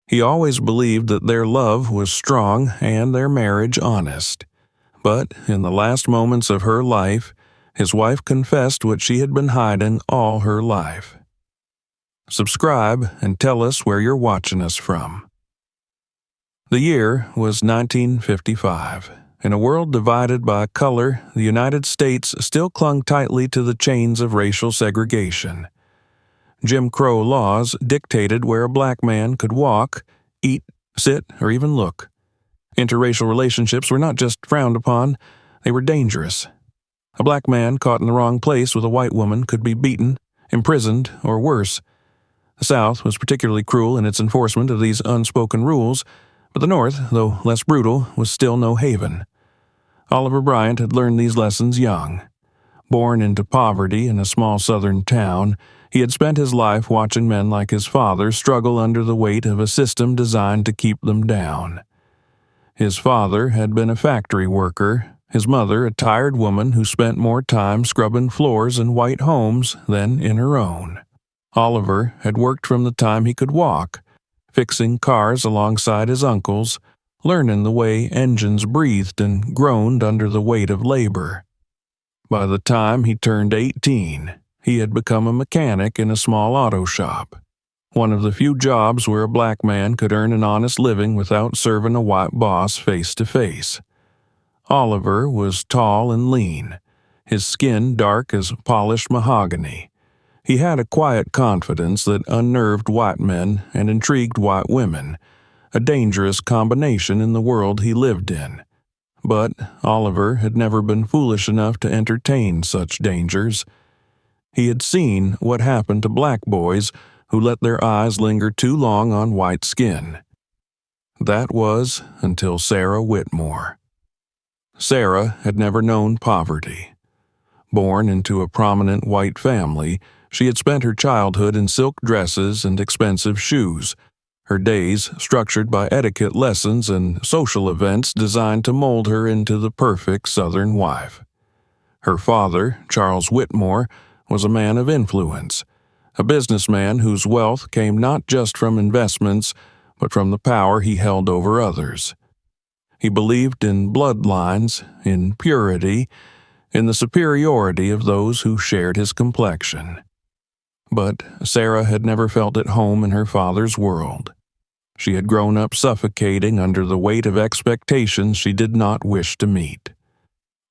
He always believed that their love was strong and their marriage honest. But in the last moments of her life, his wife confessed what she had been hiding all her life. Subscribe and tell us where you're watching us from. The year was 1955. In a world divided by color, the United States still clung tightly to the chains of racial segregation. Jim Crow laws dictated where a black man could walk, eat, sit, or even look. Interracial relationships were not just frowned upon, they were dangerous. A black man caught in the wrong place with a white woman could be beaten, imprisoned, or worse. The South was particularly cruel in its enforcement of these unspoken rules, but the North, though less brutal, was still no haven. Oliver Bryant had learned these lessons young. Born into poverty in a small southern town, he had spent his life watching men like his father struggle under the weight of a system designed to keep them down. His father had been a factory worker, his mother a tired woman who spent more time scrubbing floors in white homes than in her own. Oliver had worked from the time he could walk, fixing cars alongside his uncles, learning the way engines breathed and groaned under the weight of labor. By the time he turned 18, he had become a mechanic in a small auto shop, one of the few jobs where a black man could earn an honest living without serving a white boss face to face. Oliver was tall and lean, his skin dark as polished mahogany. He had a quiet confidence that unnerved white men and intrigued white women, a dangerous combination in the world he lived in. But Oliver had never been foolish enough to entertain such dangers. He had seen what happened to black boys who let their eyes linger too long on white skin. That was until Sarah Whitmore. Sarah had never known poverty. Born into a prominent white family, she had spent her childhood in silk dresses and expensive shoes, her days structured by etiquette lessons and social events designed to mold her into the perfect Southern wife. Her father, Charles Whitmore, was a man of influence, a businessman whose wealth came not just from investments, but from the power he held over others. He believed in bloodlines, in purity, in the superiority of those who shared his complexion. But Sarah had never felt at home in her father's world. She had grown up suffocating under the weight of expectations she did not wish to meet.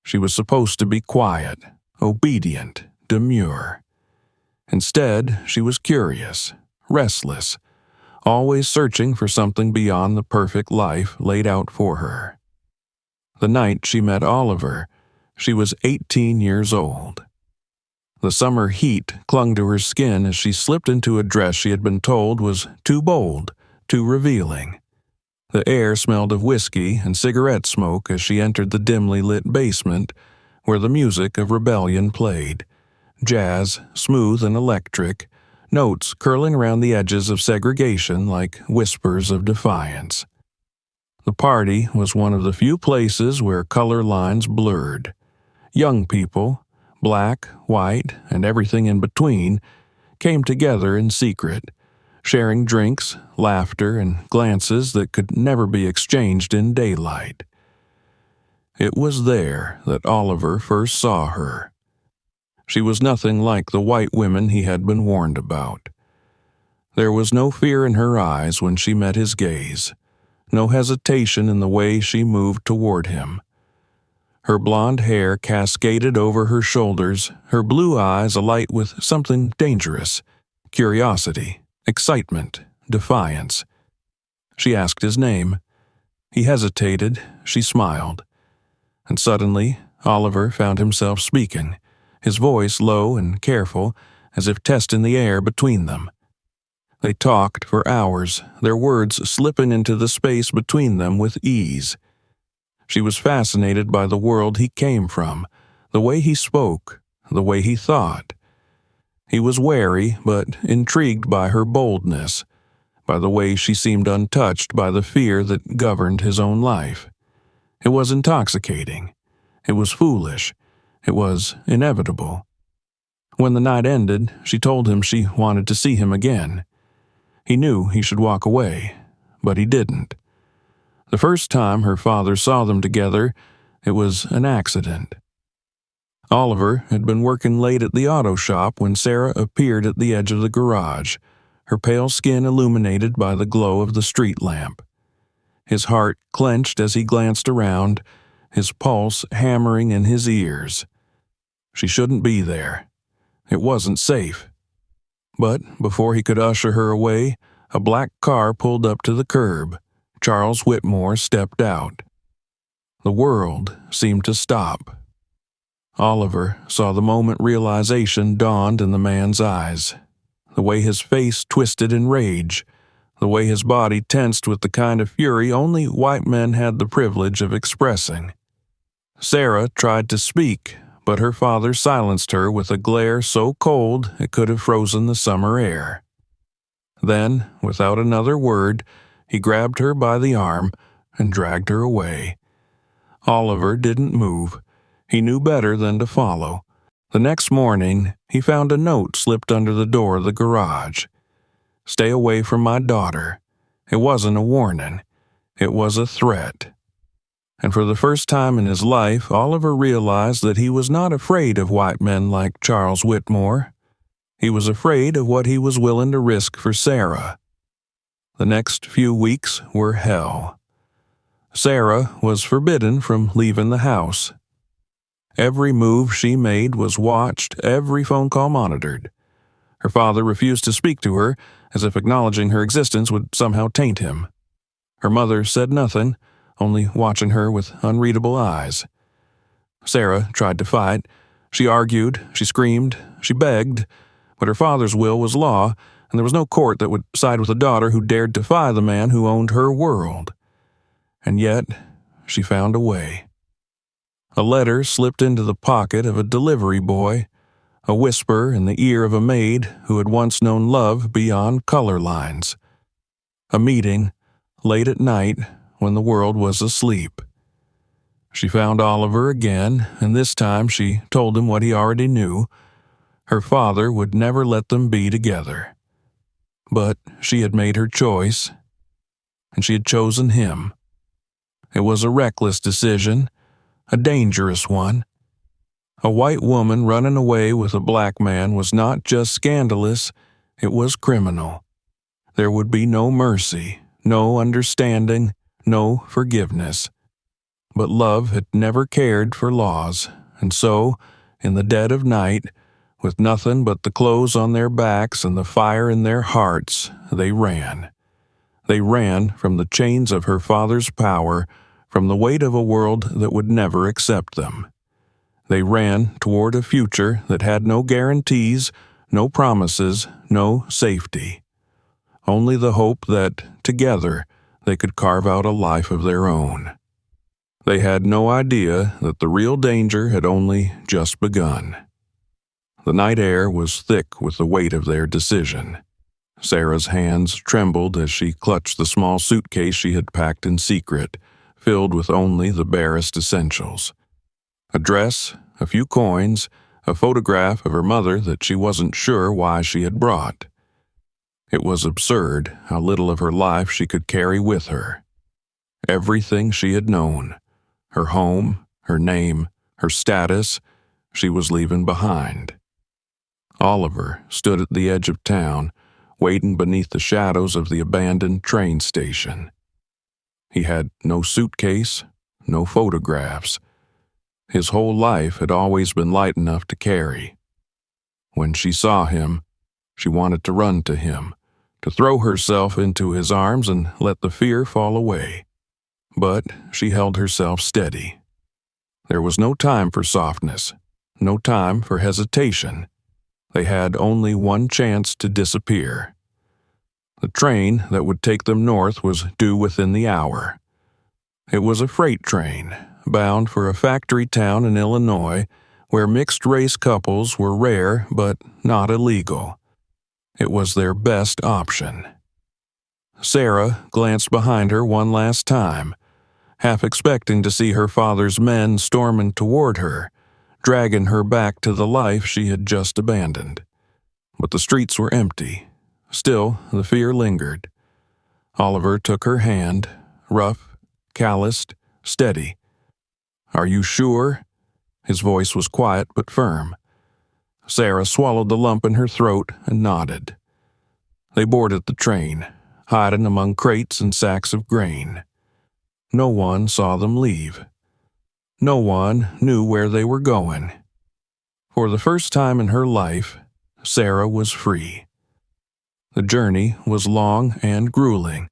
She was supposed to be quiet, obedient, demure. Instead, she was curious, restless, always searching for something beyond the perfect life laid out for her. The night she met Oliver, she was 18 years old. The summer heat clung to her skin as she slipped into a dress she had been told was too bold, too revealing. The air smelled of whiskey and cigarette smoke as she entered the dimly lit basement, where the music of rebellion played, jazz, smooth and electric, notes curling around the edges of segregation like whispers of defiance. The party was one of the few places where color lines blurred. Young people, black, white, and everything in between, came together in secret, sharing drinks, laughter, and glances that could never be exchanged in daylight. It was there that Oliver first saw her. She was nothing like the white women he had been warned about. There was no fear in her eyes when she met his gaze, no hesitation in the way she moved toward him. Her blonde hair cascaded over her shoulders, her blue eyes alight with something dangerous, curiosity, excitement, defiance. She asked his name. He hesitated, she smiled. And suddenly, Oliver found himself speaking, his voice low and careful, as if testing the air between them. They talked for hours, their words slipping into the space between them with ease. She was fascinated by the world he came from, the way he spoke, the way he thought. He was wary but intrigued by her boldness, by the way she seemed untouched by the fear that governed his own life. It was intoxicating. It was foolish. It was inevitable. When the night ended, she told him she wanted to see him again. He knew he should walk away, but he didn't. The first time her father saw them together, it was an accident. Oliver had been working late at the auto shop when Sarah appeared at the edge of the garage, her pale skin illuminated by the glow of the street lamp. His heart clenched as he glanced around, his pulse hammering in his ears. She shouldn't be there. It wasn't safe. But before he could usher her away, a black car pulled up to the curb. Charles Whitmore stepped out. The world seemed to stop. Oliver saw the moment realization dawned in the man's eyes. The way his face twisted in rage, the way his body tensed with the kind of fury only white men had the privilege of expressing. Sarah tried to speak, but her father silenced her with a glare so cold it could have frozen the summer air. Then, without another word, he grabbed her by the arm and dragged her away. Oliver didn't move. He knew better than to follow. The next morning, he found a note slipped under the door of the garage. "Stay away from my daughter." It wasn't a warning. It was a threat. And for the first time in his life, Oliver realized that he was not afraid of white men like Charles Whitmore. He was afraid of what he was willing to risk for Sarah. The next few weeks were hell. Sarah was forbidden from leaving the house. Every move she made was watched, every phone call monitored. Her father refused to speak to her, as if acknowledging her existence would somehow taint him. Her mother said nothing, only watching her with unreadable eyes. Sarah tried to fight. She argued, she screamed, she begged, but her father's will was law, and there was no court that would side with a daughter who dared defy the man who owned her world. And yet, she found a way. A letter slipped into the pocket of a delivery boy, a whisper in the ear of a maid who had once known love beyond color lines. A meeting, late at night, when the world was asleep. She found Oliver again, and this time she told him what he already knew. Her father would never let them be together. But she had made her choice, and she had chosen him. It was a reckless decision, a dangerous one. A white woman running away with a black man was not just scandalous, it was criminal. There would be no mercy, no understanding, no forgiveness. But love had never cared for laws, and so, in the dead of night, with nothing but the clothes on their backs and the fire in their hearts, they ran. They ran from the chains of her father's power, from the weight of a world that would never accept them. They ran toward a future that had no guarantees, no promises, no safety. Only the hope that, together, they could carve out a life of their own. They had no idea that the real danger had only just begun. The night air was thick with the weight of their decision. Sarah's hands trembled as she clutched the small suitcase she had packed in secret, filled with only the barest essentials. A dress, a few coins, a photograph of her mother that she wasn't sure why she had brought. It was absurd how little of her life she could carry with her. Everything she had known, her home, her name, her status, she was leaving behind. Oliver stood at the edge of town, waiting beneath the shadows of the abandoned train station. He had no suitcase, no photographs. His whole life had always been light enough to carry. When she saw him, she wanted to run to him, to throw herself into his arms and let the fear fall away. But she held herself steady. There was no time for softness, no time for hesitation. They had only one chance to disappear. The train that would take them north was due within the hour. It was a freight train, bound for a factory town in Illinois, where mixed-race couples were rare but not illegal. It was their best option. Sarah glanced behind her one last time, half expecting to see her father's men storming toward her, dragging her back to the life she had just abandoned. But the streets were empty. Still, the fear lingered. Oliver took her hand, rough, calloused, steady. "Are you sure?" His voice was quiet but firm. Sarah swallowed the lump in her throat and nodded. They boarded the train, hiding among crates and sacks of grain. No one saw them leave. No one knew where they were going. For the first time in her life, Sarah was free. The journey was long and grueling.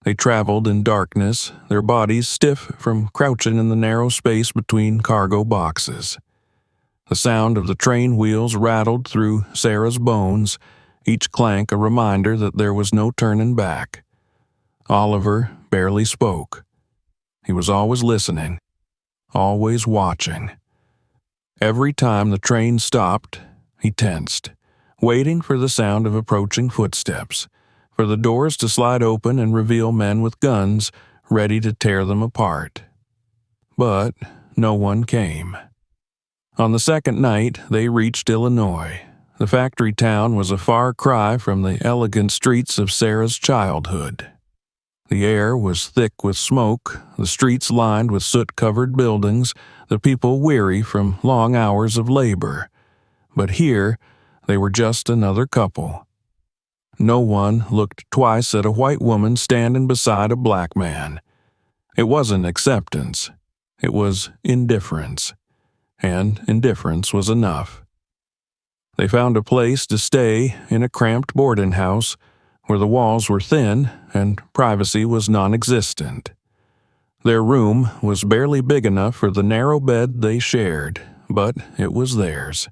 They traveled in darkness, their bodies stiff from crouching in the narrow space between cargo boxes. The sound of the train wheels rattled through Sarah's bones, each clank a reminder that there was no turning back. Oliver barely spoke. He was always listening, always watching. Every time the train stopped, he tensed, waiting for the sound of approaching footsteps, for the doors to slide open and reveal men with guns ready to tear them apart. But no one came. On the second night, they reached Illinois. The factory town was a far cry from the elegant streets of Sarah's childhood. The air was thick with smoke, the streets lined with soot-covered buildings, the people weary from long hours of labor. But here, they were just another couple. No one looked twice at a white woman standing beside a black man. It wasn't acceptance. It was indifference. And indifference was enough. They found a place to stay in a cramped boarding house where the walls were thin and privacy was non-existent. Their room was barely big enough for the narrow bed they shared, but it was theirs.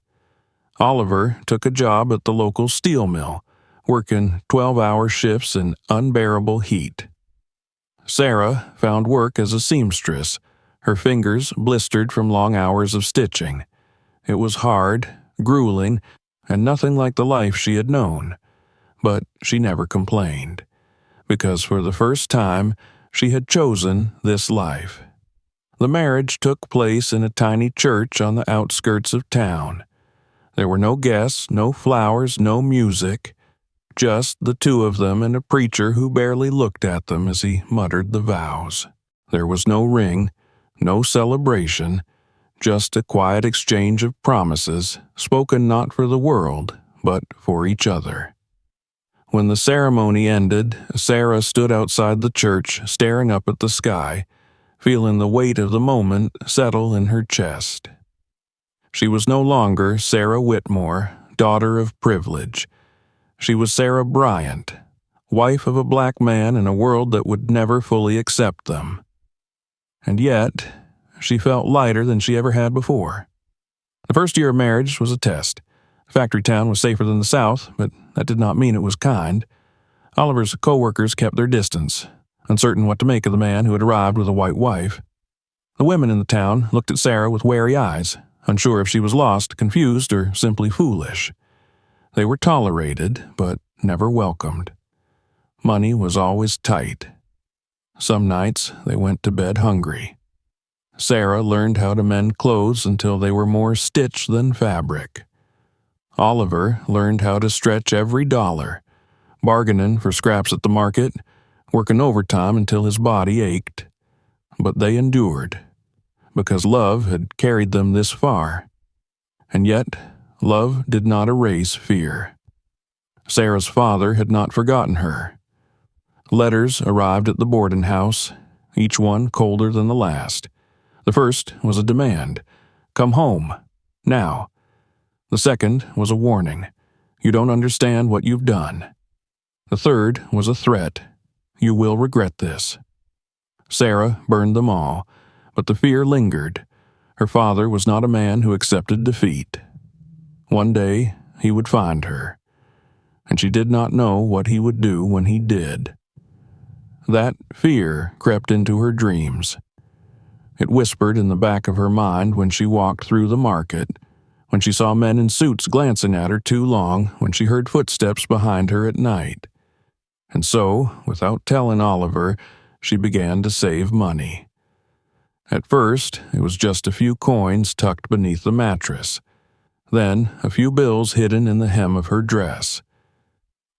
Oliver took a job at the local steel mill, working 12-hour shifts in unbearable heat. Sarah found work as a seamstress, her fingers blistered from long hours of stitching. It was hard, grueling, and nothing like the life she had known. But she never complained, because for the first time she had chosen this life. The marriage took place in a tiny church on the outskirts of town. There were no guests, no flowers, no music, just the two of them and a preacher who barely looked at them as he muttered the vows. There was no ring, no celebration, just a quiet exchange of promises, spoken not for the world, but for each other. When the ceremony ended, Sarah stood outside the church, staring up at the sky, feeling the weight of the moment settle in her chest. She was no longer Sarah Whitmore, daughter of privilege. She was Sarah Bryant, wife of a black man in a world that would never fully accept them. And yet, she felt lighter than she ever had before. The first year of marriage was a test. The factory town was safer than the South, but that did not mean it was kind. Oliver's co-workers kept their distance, uncertain what to make of the man who had arrived with a white wife. The women in the town looked at Sarah with wary eyes, unsure if she was lost, confused, or simply foolish. They were tolerated, but never welcomed. Money was always tight. Some nights they went to bed hungry. Sarah learned how to mend clothes until they were more stitch than fabric. Oliver learned how to stretch every dollar, bargaining for scraps at the market, working overtime until his body ached. But they endured, because love had carried them this far. And yet, love did not erase fear. Sarah's father had not forgotten her. Letters arrived at the boarding house, each one colder than the last. The first was a demand, "Come home, now." The second was a warning, "You don't understand what you've done." The third was a threat, "You will regret this." Sarah burned them all, but the fear lingered. Her father was not a man who accepted defeat. One day he would find her, and she did not know what he would do when he did. That fear crept into her dreams. It whispered in the back of her mind when she walked through the market, when she saw men in suits glancing at her too long, when she heard footsteps behind her at night. And so, without telling Oliver, she began to save money. At first, it was just a few coins tucked beneath the mattress. Then, a few bills hidden in the hem of her dress.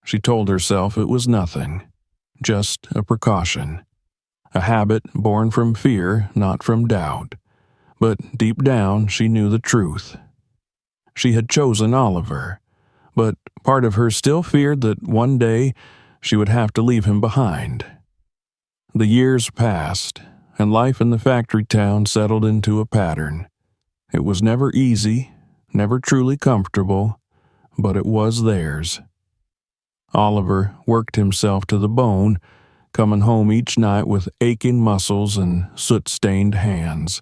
She told herself it was nothing. just a precaution. A habit born from fear, not from doubt. But deep down, she knew the truth. She had chosen Oliver, but part of her still feared that one day she would have to leave him behind. The years passed, and life in the factory town settled into a pattern. It was never easy, never truly comfortable, but it was theirs. Oliver worked himself to the bone, coming home each night with aching muscles and soot-stained hands.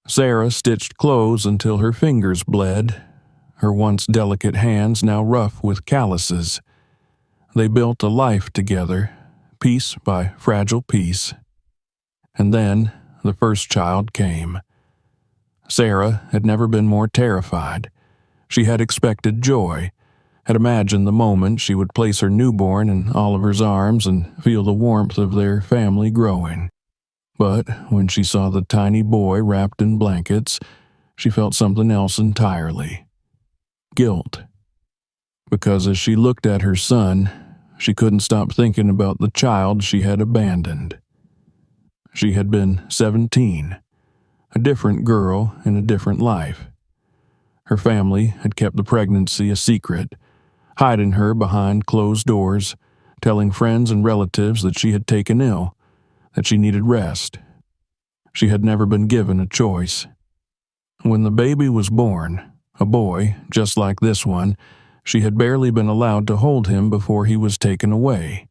Sarah stitched clothes until her fingers bled, her once delicate hands now rough with calluses. They built a life together, piece by fragile piece. And then the first child came. Sarah had never been more terrified. She had expected joy, had imagined the moment she would place her newborn in Oliver's arms and feel the warmth of their family growing. But when she saw the tiny boy wrapped in blankets, she felt something else entirely. Guilt. Because as she looked at her son, she couldn't stop thinking about the child she had abandoned. She had been 17, a different girl in a different life. Her family had kept the pregnancy a secret, hiding her behind closed doors, telling friends and relatives that she had taken ill, that she needed rest. She had never been given a choice. When the baby was born, a boy, just like this one, she had barely been allowed to hold him before he was taken away.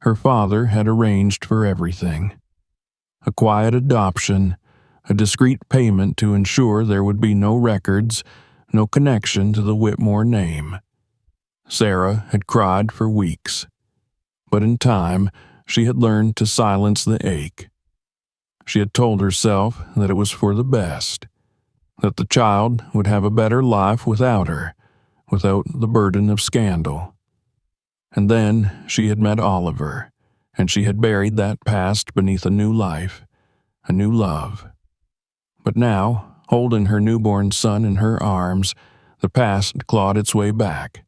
Her father had arranged for everything. A quiet adoption, a discreet payment to ensure there would be no records, no connection to the Whitmore name. Sarah had cried for weeks, but in time she had learned to silence the ache. She had told herself that it was for the best, that the child would have a better life without her, without the burden of scandal. And then she had met Oliver, and she had buried that past beneath a new life, a new love. But now, holding her newborn son in her arms, the past clawed its way back.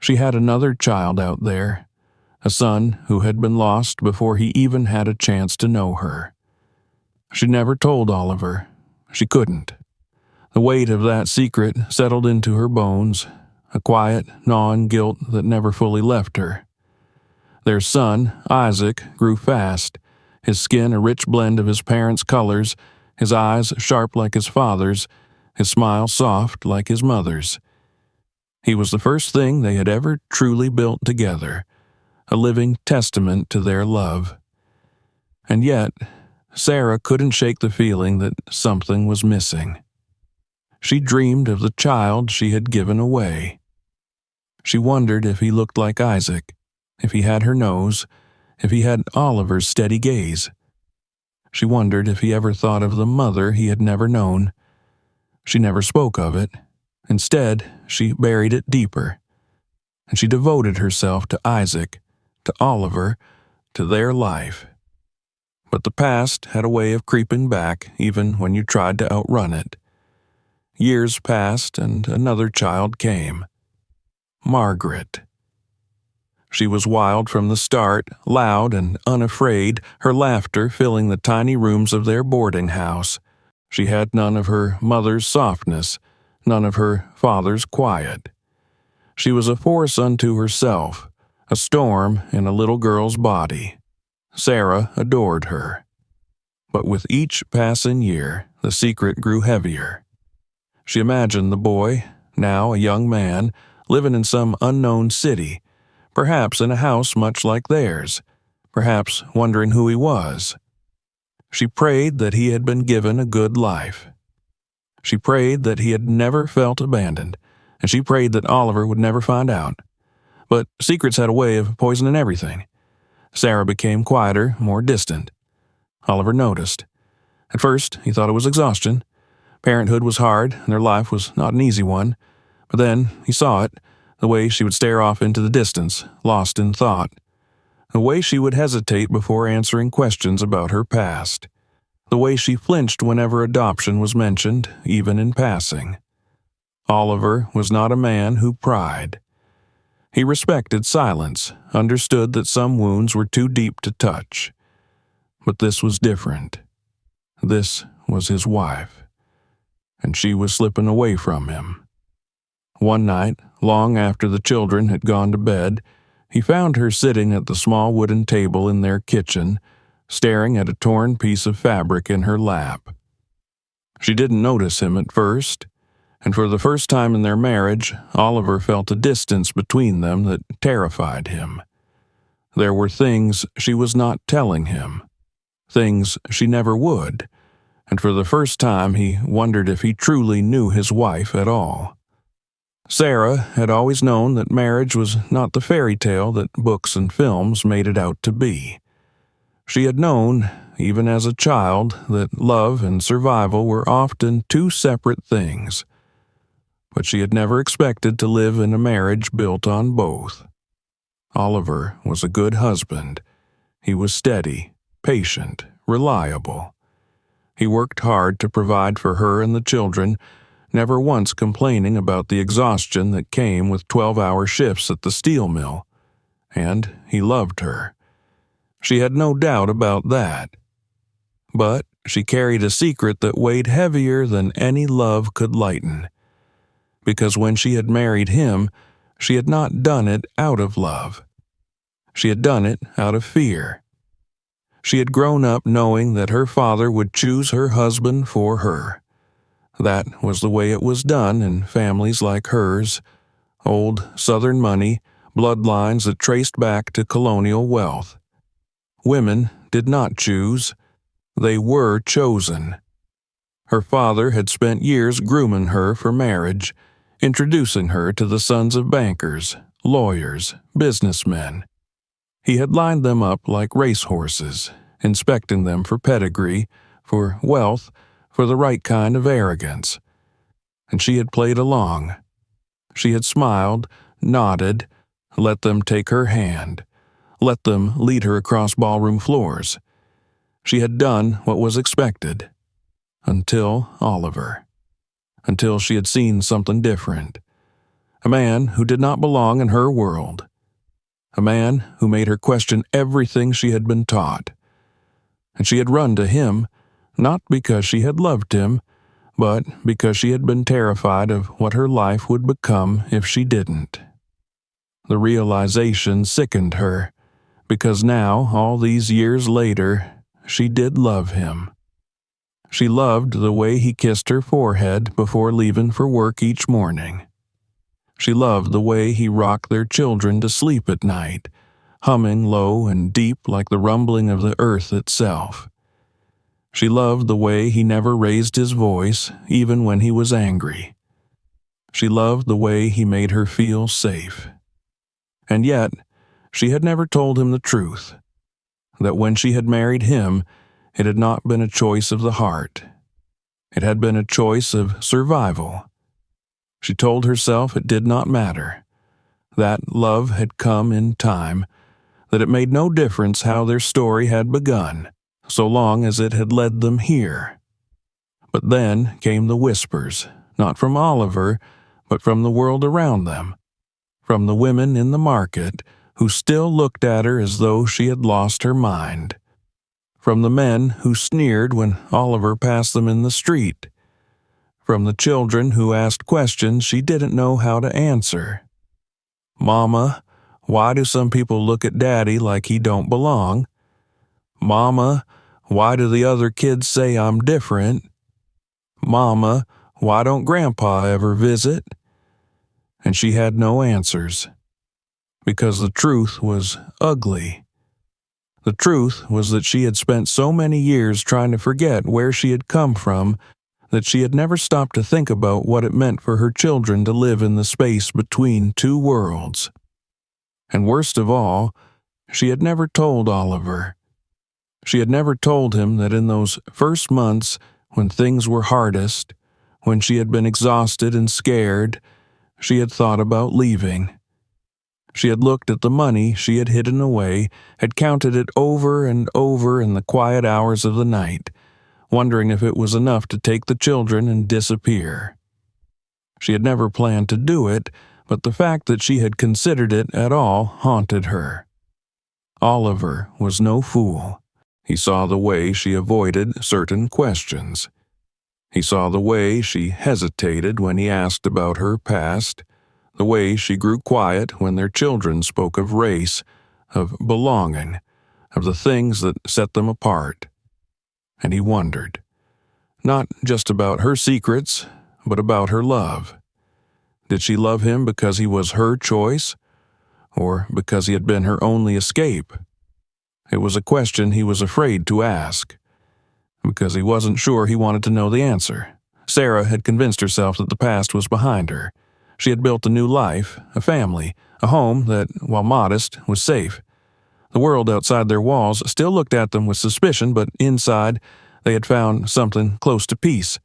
She had another child out there, a son who had been lost before he even had a chance to know her. She never told Oliver. She couldn't. The weight of that secret settled into her bones, a quiet, gnawing guilt that never fully left her. Their son, Isaac, grew fast, his skin a rich blend of his parents' colors, his eyes sharp like his father's, his smile soft like his mother's. He was the first thing they had ever truly built together, a living testament to their love. And yet, Sarah couldn't shake the feeling that something was missing. She dreamed of the child she had given away. She wondered if he looked like Isaac, if he had her nose, if he had Oliver's steady gaze. She wondered if he ever thought of the mother he had never known. She never spoke of it. Instead, she buried it deeper. And she devoted herself to Isaac, to Oliver, to their life. But the past had a way of creeping back even when you tried to outrun it. Years passed and another child came. Margaret. She was wild from the start, loud and unafraid, her laughter filling the tiny rooms of their boarding house. She had none of her mother's softness, none of her father's quiet. She was a force unto herself, a storm in a little girl's body. Sarah adored her. But with each passing year, the secret grew heavier. She imagined the boy, now a young man, living in some unknown city, perhaps in a house much like theirs, perhaps wondering who he was. She prayed that he had been given a good life. She prayed that he had never felt abandoned, and she prayed that Oliver would never find out. But secrets had a way of poisoning everything. Sarah became quieter, more distant. Oliver noticed. At first, he thought it was exhaustion. Parenthood was hard, and their life was not an easy one. But then he saw it, the way she would stare off into the distance, lost in thought. The way she would hesitate before answering questions about her past. The way she flinched whenever adoption was mentioned, even in passing. Oliver was not a man who pried. He respected silence, understood that some wounds were too deep to touch. But this was different. This was his wife, and she was slipping away from him. One night, long after the children had gone to bed, he found her sitting at the small wooden table in their kitchen, staring at a torn piece of fabric in her lap. She didn't notice him at first, and for the first time in their marriage, Oliver felt a distance between them that terrified him. There were things she was not telling him, things she never would, and for the first time he wondered if he truly knew his wife at all. Sarah had always known that marriage was not the fairy tale that books and films made it out to be. She had known, even as a child, that love and survival were often two separate things. But she had never expected to live in a marriage built on both. Oliver was a good husband. He was steady, patient, reliable. He worked hard to provide for her and the children, never once complaining about the exhaustion that came with 12-hour shifts at the steel mill. And he loved her. She had no doubt about that. But she carried a secret that weighed heavier than any love could lighten. Because when she had married him, she had not done it out of love. She had done it out of fear. She had grown up knowing that her father would choose her husband for her. That was the way it was done in families like hers, old Southern money, bloodlines that traced back to colonial wealth. Women did not choose. They were chosen. Her father had spent years grooming her for marriage, introducing her to the sons of bankers, lawyers, businessmen. He had lined them up like racehorses, inspecting them for pedigree, for wealth, for the right kind of arrogance. And she had played along. She had smiled, nodded, let them take her hand, let them lead her across ballroom floors. She had done what was expected. Until Oliver. Until she had seen something different. A man who did not belong in her world. A man who made her question everything she had been taught. And she had run to him, not because she had loved him, but because she had been terrified of what her life would become if she didn't. The realization sickened her, because now, all these years later, she did love him. She loved the way he kissed her forehead before leaving for work each morning. She loved the way he rocked their children to sleep at night, humming low and deep like the rumbling of the earth itself. She loved the way he never raised his voice, even when he was angry. She loved the way he made her feel safe. And yet, she had never told him the truth, that when she had married him, it had not been a choice of the heart. It had been a choice of survival. She told herself it did not matter, that love had come in time, that it made no difference how their story had begun, so long as it had led them here. But then came the whispers, not from Oliver, but from the world around them, from the women in the market who still looked at her as though she had lost her mind, from the men who sneered when Oliver passed them in the street, from the children who asked questions she didn't know how to answer. Mama, why do some people look at Daddy like he don't belong? Mama, why do the other kids say I'm different? Mama, why don't Grandpa ever visit? And she had no answers, because the truth was ugly. The truth was that she had spent so many years trying to forget where she had come from that she had never stopped to think about what it meant for her children to live in the space between two worlds. And worst of all, she had never told Oliver. She had never told him that in those first months, when things were hardest, when she had been exhausted and scared, she had thought about leaving. She had looked at the money she had hidden away, had counted it over and over in the quiet hours of the night, wondering if it was enough to take the children and disappear. She had never planned to do it, but the fact that she had considered it at all haunted her. Oliver was no fool. He saw the way she avoided certain questions. He saw the way she hesitated when he asked about her past, the way she grew quiet when their children spoke of race, of belonging, of the things that set them apart. And he wondered, not just about her secrets, but about her love. Did she love him because he was her choice, or because he had been her only escape? It was a question he was afraid to ask, because he wasn't sure he wanted to know the answer. Sarah had convinced herself that the past was behind her. She had built a new life, a family, a home that, while modest, was safe. The world outside their walls still looked at them with suspicion, but inside they had found something close to peace.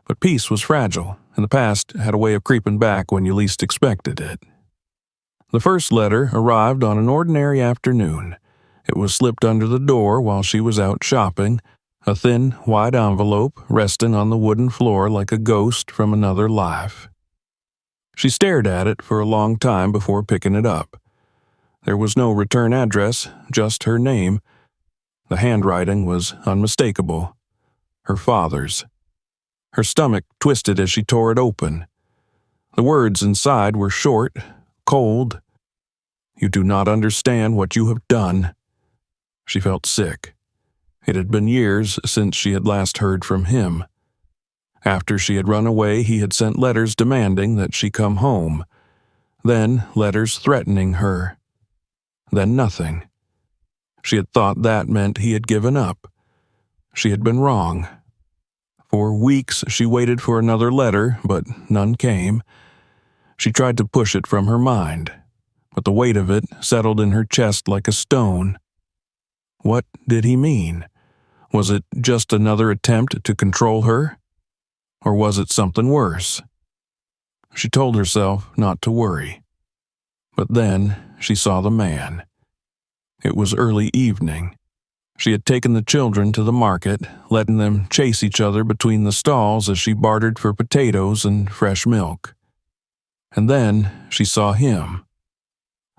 But peace was fragile, and the past had a way of creeping back when you least expected it. The first letter arrived on an ordinary afternoon. It was slipped under the door while she was out shopping, a thin, white envelope resting on the wooden floor like a ghost from another life. She stared at it for a long time before picking it up. There was no return address, just her name. The handwriting was unmistakable. Her father's. Her stomach twisted as she tore it open. The words inside were short, cold. "You do not understand what you have done." She felt sick. It had been years since she had last heard from him. After she had run away, he had sent letters demanding that she come home. Then letters threatening her. Then nothing. She had thought that meant he had given up. She had been wrong. For weeks she waited for another letter, but none came. She tried to push it from her mind, but the weight of it settled in her chest like a stone. What did he mean? Was it just another attempt to control her? Or was it something worse? She told herself not to worry. But then she saw the man. It was early evening. She had taken the children to the market, letting them chase each other between the stalls as she bartered for potatoes and fresh milk. And then she saw him.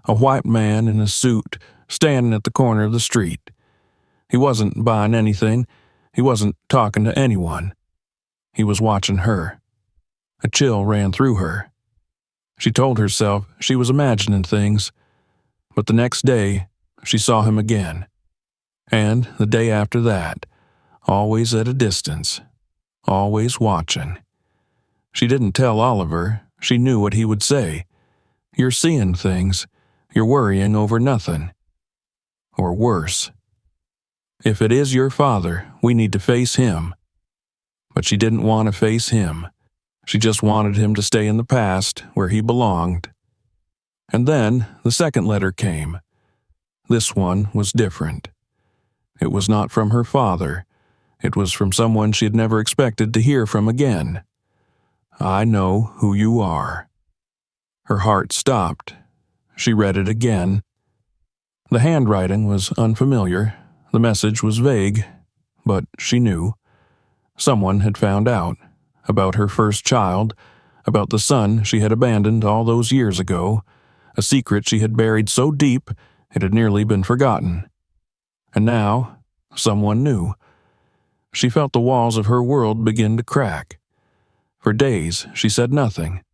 A white man in a suit standing at the corner of the street. He wasn't buying anything. He wasn't talking to anyone. He was watching her. A chill ran through her. She told herself she was imagining things, but the next day she saw him again. And the day after that, always at a distance, always watching. She didn't tell Oliver. She knew what he would say. "You're seeing things. You're worrying over nothing." Or worse. "If it is your father, we need to face him." But she didn't want to face him. She just wanted him to stay in the past where he belonged. And then the second letter came. This one was different. It was not from her father. It was from someone she had never expected to hear from again. "I know who you are." Her heart stopped. She read it again. The handwriting was unfamiliar. The message was vague, but she knew. Someone had found out about her first child, about the son she had abandoned all those years ago, a secret she had buried so deep it had nearly been forgotten. And now, someone new. She felt the walls of her world begin to crack. For days, she said nothing.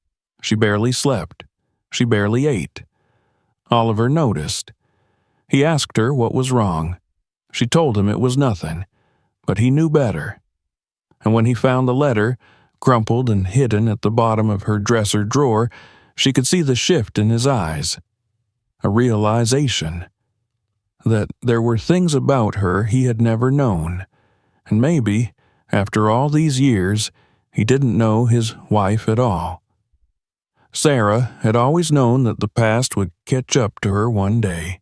She barely slept. She barely ate. Oliver noticed. He asked her what was wrong. She told him it was nothing, but he knew better. And when he found the letter, crumpled and hidden at the bottom of her dresser drawer, she could see the shift in his eyes. A realization that there were things about her he had never known, and maybe, after all these years, he didn't know his wife at all. Sarah had always known that the past would catch up to her one day.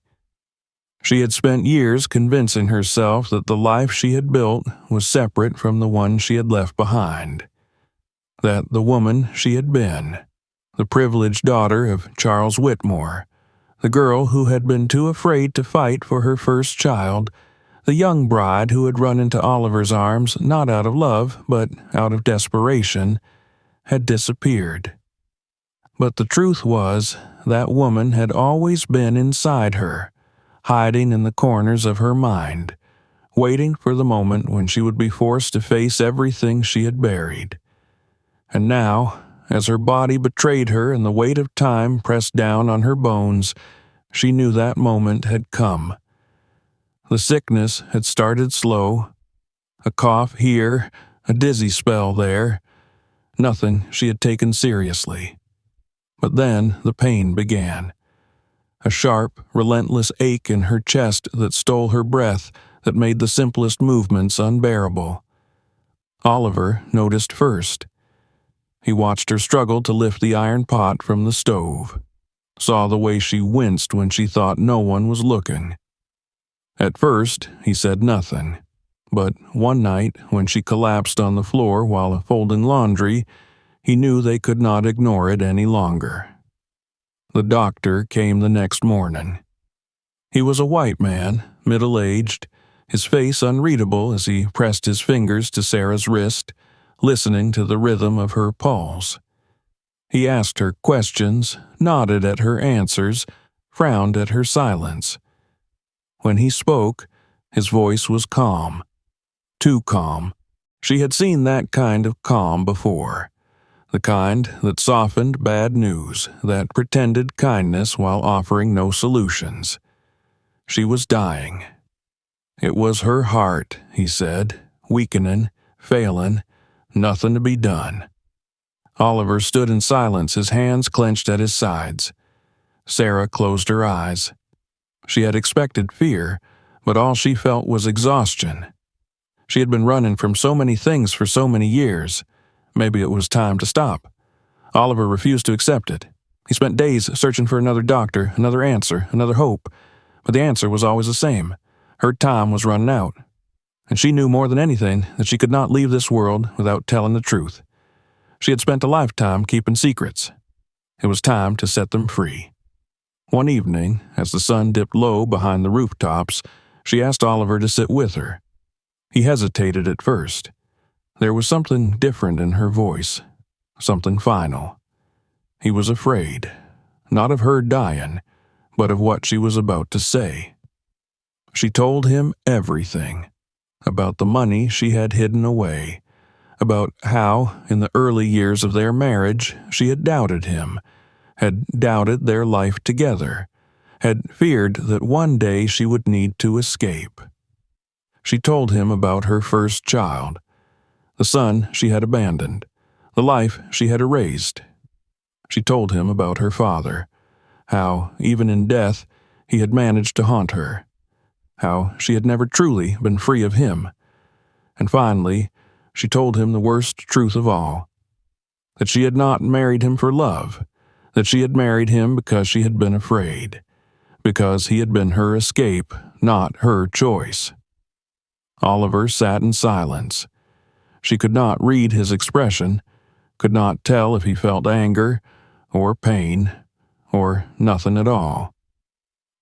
She had spent years convincing herself that the life she had built was separate from the one she had left behind. That the woman she had been, the privileged daughter of Charles Whitmore, the girl who had been too afraid to fight for her first child, the young bride who had run into Oliver's arms not out of love but out of desperation, had disappeared. But the truth was, that woman had always been inside her, hiding in the corners of her mind, waiting for the moment when she would be forced to face everything she had buried. And now, as her body betrayed her and the weight of time pressed down on her bones, she knew that moment had come. The sickness had started slow, a cough here, a dizzy spell there, nothing she had taken seriously. But then the pain began. A sharp, relentless ache in her chest that stole her breath, that made the simplest movements unbearable. Oliver noticed first. He watched her struggle to lift the iron pot from the stove, saw the way she winced when she thought no one was looking. At first, he said nothing, but one night, when she collapsed on the floor while folding laundry, he knew they could not ignore it any longer. The doctor came the next morning. He was a white man, middle-aged, his face unreadable as he pressed his fingers to Sarah's wrist, listening to the rhythm of her pulse. He asked her questions, nodded at her answers, frowned at her silence. When he spoke, his voice was calm. Too calm. She had seen that kind of calm before. The kind that softened bad news, that pretended kindness while offering no solutions. She was dying. It was her heart, he said, weakening, failing, nothing to be done. Oliver stood in silence, his hands clenched at his sides. Sarah closed her eyes. She had expected fear, but all she felt was exhaustion. She had been running from so many things for so many years. Maybe it was time to stop. Oliver refused to accept it. He spent days searching for another doctor, another answer, another hope. But the answer was always the same. Her time was running out. And she knew more than anything that she could not leave this world without telling the truth. She had spent a lifetime keeping secrets. It was time to set them free. One evening, as the sun dipped low behind the rooftops, she asked Oliver to sit with her. He hesitated at first. There was something different in her voice, something final. He was afraid, not of her dying, but of what she was about to say. She told him everything, about the money she had hidden away, about how, in the early years of their marriage, she had doubted him, had doubted their life together, had feared that one day she would need to escape. She told him about her first child, the son she had abandoned, the life she had erased. She told him about her father, how, even in death, he had managed to haunt her, how she had never truly been free of him. And finally, she told him the worst truth of all, that she had not married him for love, that she had married him because she had been afraid, because he had been her escape, not her choice. Oliver sat in silence. She could not read his expression, could not tell if he felt anger, or pain, or nothing at all.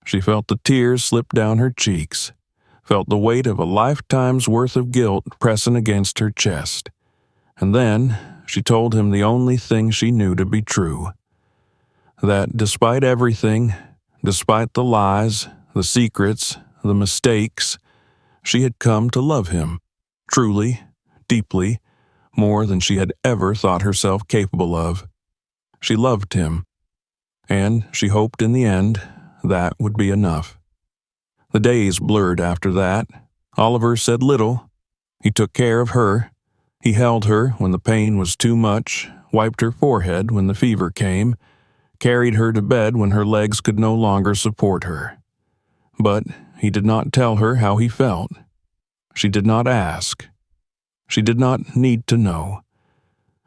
She felt the tears slip down her cheeks, felt the weight of a lifetime's worth of guilt pressing against her chest. And then she told him the only thing she knew to be true, that despite everything, despite the lies, the secrets, the mistakes, she had come to love him, truly, deeply, more than she had ever thought herself capable of. She loved him, and she hoped in the end that would be enough. The days blurred after that. Oliver said little. He took care of her. He held her when the pain was too much, wiped her forehead when the fever came, carried her to bed when her legs could no longer support her. But he did not tell her how he felt. She did not ask. She did not need to know,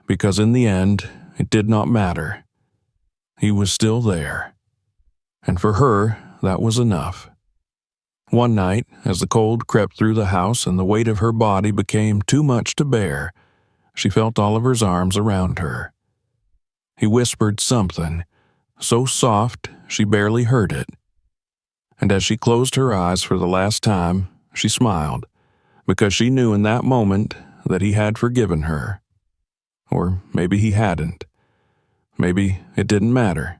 because in the end, it did not matter. He was still there. And for her, that was enough. One night, as the cold crept through the house and the weight of her body became too much to bear, she felt Oliver's arms around her. He whispered something, so soft she barely heard it. And as she closed her eyes for the last time, she smiled, because she knew in that moment that he had forgiven her. Or maybe he hadn't. Maybe it didn't matter.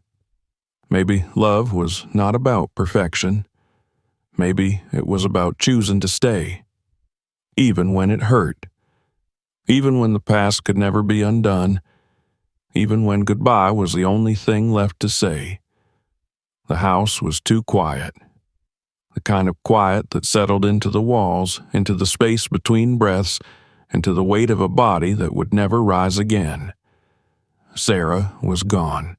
Maybe love was not about perfection. Maybe it was about choosing to stay, even when it hurt, even when the past could never be undone, even when goodbye was the only thing left to say. The house was too quiet, the kind of quiet that settled into the walls, into the space between breaths, into the weight of a body that would never rise again. Sarah was gone,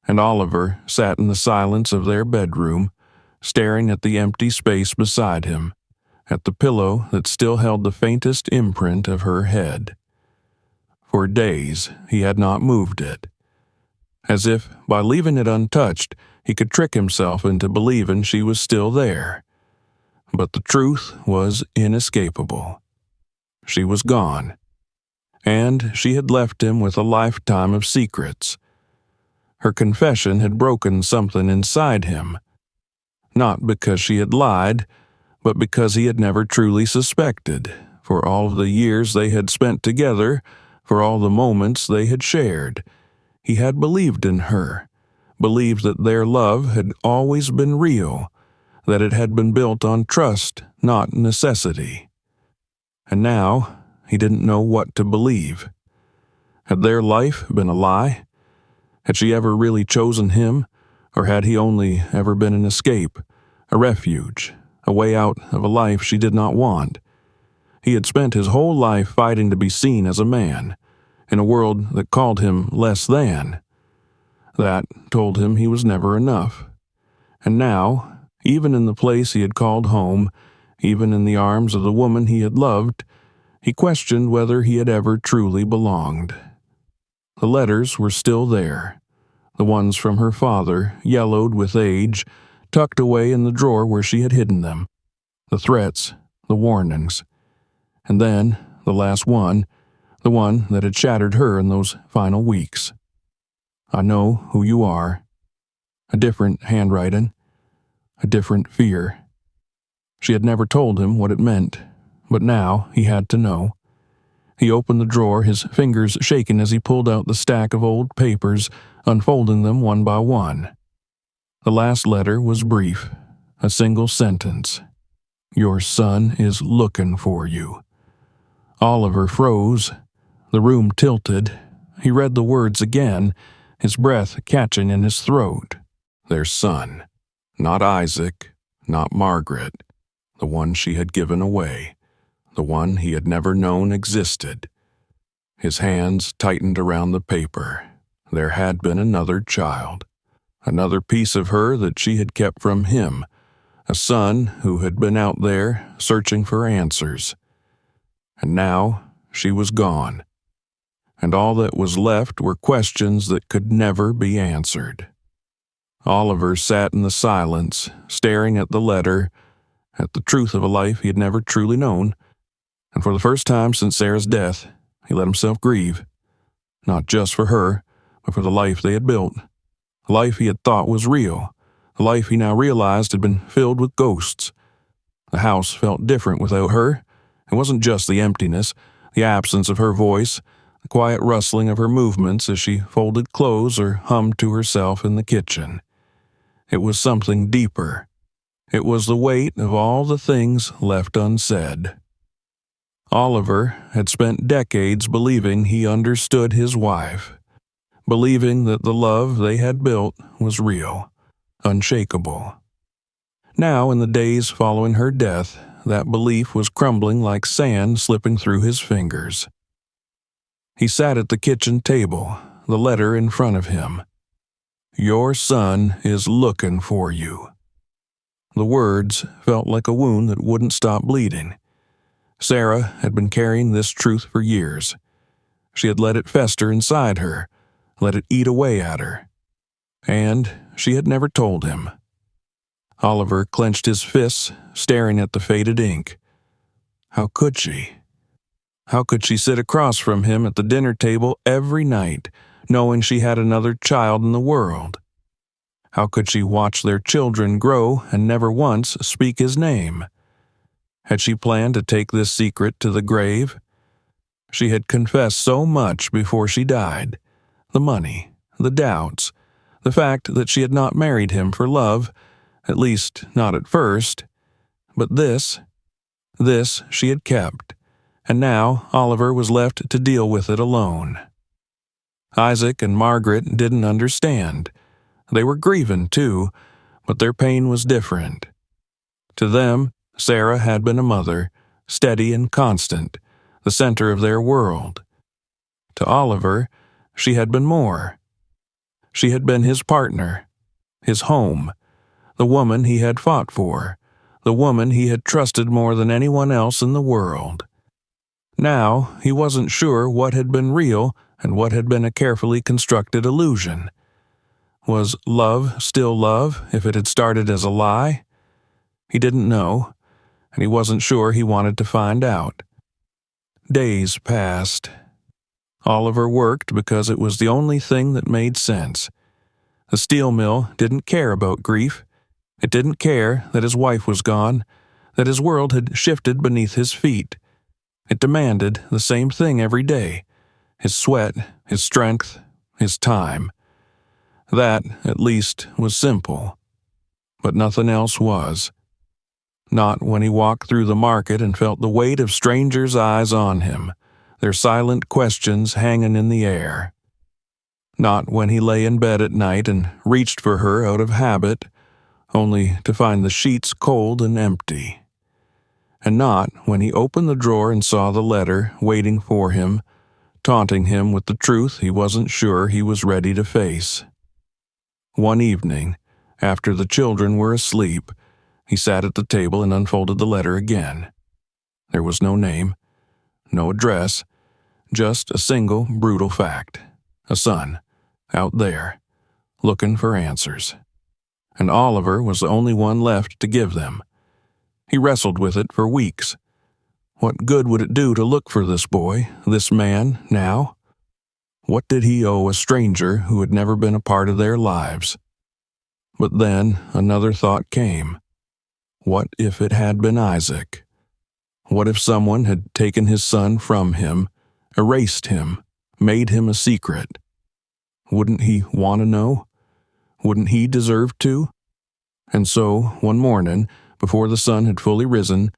and Oliver sat in the silence of their bedroom, staring at the empty space beside him, at the pillow that still held the faintest imprint of her head. For days he had not moved it, as if by leaving it untouched he could trick himself into believing she was still there. But the truth was inescapable. She was gone, and she had left him with a lifetime of secrets. Her confession had broken something inside him, not because she had lied, but because he had never truly suspected, for all of the years they had spent together, for all the moments they had shared. He had believed in her, believed that their love had always been real, that it had been built on trust, not necessity. And now he didn't know what to believe. Had their life been a lie? Had she ever really chosen him, or had he only ever been an escape, a refuge, a way out of a life she did not want? He had spent his whole life fighting to be seen as a man, in a world that called him less than, that told him he was never enough. And now, even in the place he had called home, even in the arms of the woman he had loved, he questioned whether he had ever truly belonged. The letters were still there, the ones from her father, yellowed with age, tucked away in the drawer where she had hidden them, the threats, the warnings. And then, the last one, the one that had shattered her in those final weeks. I know who you are. A different handwriting, a different fear. She had never told him what it meant, but now he had to know. He opened the drawer, his fingers shaking as he pulled out the stack of old papers, unfolding them one by one. The last letter was brief, a single sentence. Your son is looking for you. Oliver froze. The room tilted. He read the words again, his breath catching in his throat. Their son. Not Isaac, not Margaret, the one she had given away, the one he had never known existed. His hands tightened around the paper. There had been another child, another piece of her that she had kept from him, a son who had been out there searching for answers. And now she was gone, and all that was left were questions that could never be answered. Oliver sat in the silence, staring at the letter, at the truth of a life he had never truly known, and for the first time since Sarah's death, he let himself grieve, not just for her, but for the life they had built, a life he had thought was real, a life he now realized had been filled with ghosts. The house felt different without her. It wasn't just the emptiness, the absence of her voice, the quiet rustling of her movements as she folded clothes or hummed to herself in the kitchen. It was something deeper. It was the weight of all the things left unsaid. Oliver had spent decades believing he understood his wife, believing that the love they had built was real, unshakable. Now, in the days following her death, that belief was crumbling like sand slipping through his fingers. He sat at the kitchen table, the letter in front of him. Your son is looking for you. The words felt like a wound that wouldn't stop bleeding. Sarah had been carrying this truth for years. She had let it fester inside her, let it eat away at her. And she had never told him. Oliver clenched his fists, staring at the faded ink. How could she? How could she sit across from him at the dinner table every night, knowing she had another child in the world? How could she watch their children grow and never once speak his name? Had she planned to take this secret to the grave? She had confessed so much before she died. The money, the doubts, the fact that she had not married him for love, at least not at first. But this she had kept, and now Oliver was left to deal with it alone. Isaac and Margaret didn't understand. They were grieving too, but their pain was different. To them, Sarah had been a mother, steady and constant, the center of their world. To Oliver, she had been more. She had been his partner, his home, the woman he had fought for, the woman he had trusted more than anyone else in the world. Now, he wasn't sure what had been real and what had been a carefully constructed illusion. Was love still love if it had started as a lie? He didn't know, and he wasn't sure he wanted to find out. Days passed. Oliver worked because it was the only thing that made sense. The steel mill didn't care about grief. It didn't care that his wife was gone, that his world had shifted beneath his feet. It demanded the same thing every day: his sweat, his strength, his time. That, at least, was simple. But nothing else was. Not when he walked through the market and felt the weight of strangers' eyes on him, their silent questions hanging in the air. Not when he lay in bed at night and reached for her out of habit, only to find the sheets cold and empty. And not when he opened the drawer and saw the letter waiting for him, taunting him with the truth he wasn't sure he was ready to face. One evening, after the children were asleep, he sat at the table and unfolded the letter again. There was no name, no address, just a single brutal fact: a son, out there, looking for answers. And Oliver was the only one left to give them. He wrestled with it for weeks. What good would it do to look for this boy, this man, now? What did he owe a stranger who had never been a part of their lives? But then another thought came. What if it had been Isaac? What if someone had taken his son from him, erased him, made him a secret? Wouldn't he want to know? Wouldn't he deserve to? And so, one morning, before the sun had fully risen,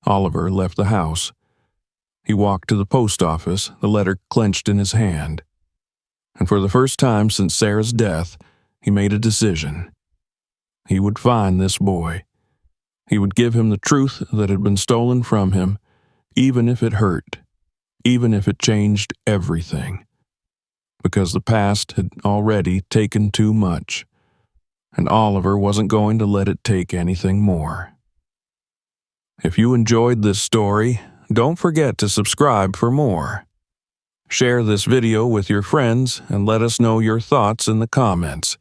Oliver left the house. He walked to the post office, the letter clenched in his hand. And for the first time since Sarah's death, he made a decision. He would find this boy. He would give him the truth that had been stolen from him, even if it hurt, even if it changed everything. Because the past had already taken too much, and Oliver wasn't going to let it take anything more. If you enjoyed this story, don't forget to subscribe for more. Share this video with your friends and let us know your thoughts in the comments.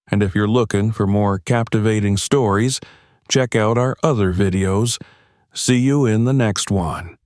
And if you're looking for more captivating stories, check out our other videos. See you in the next one.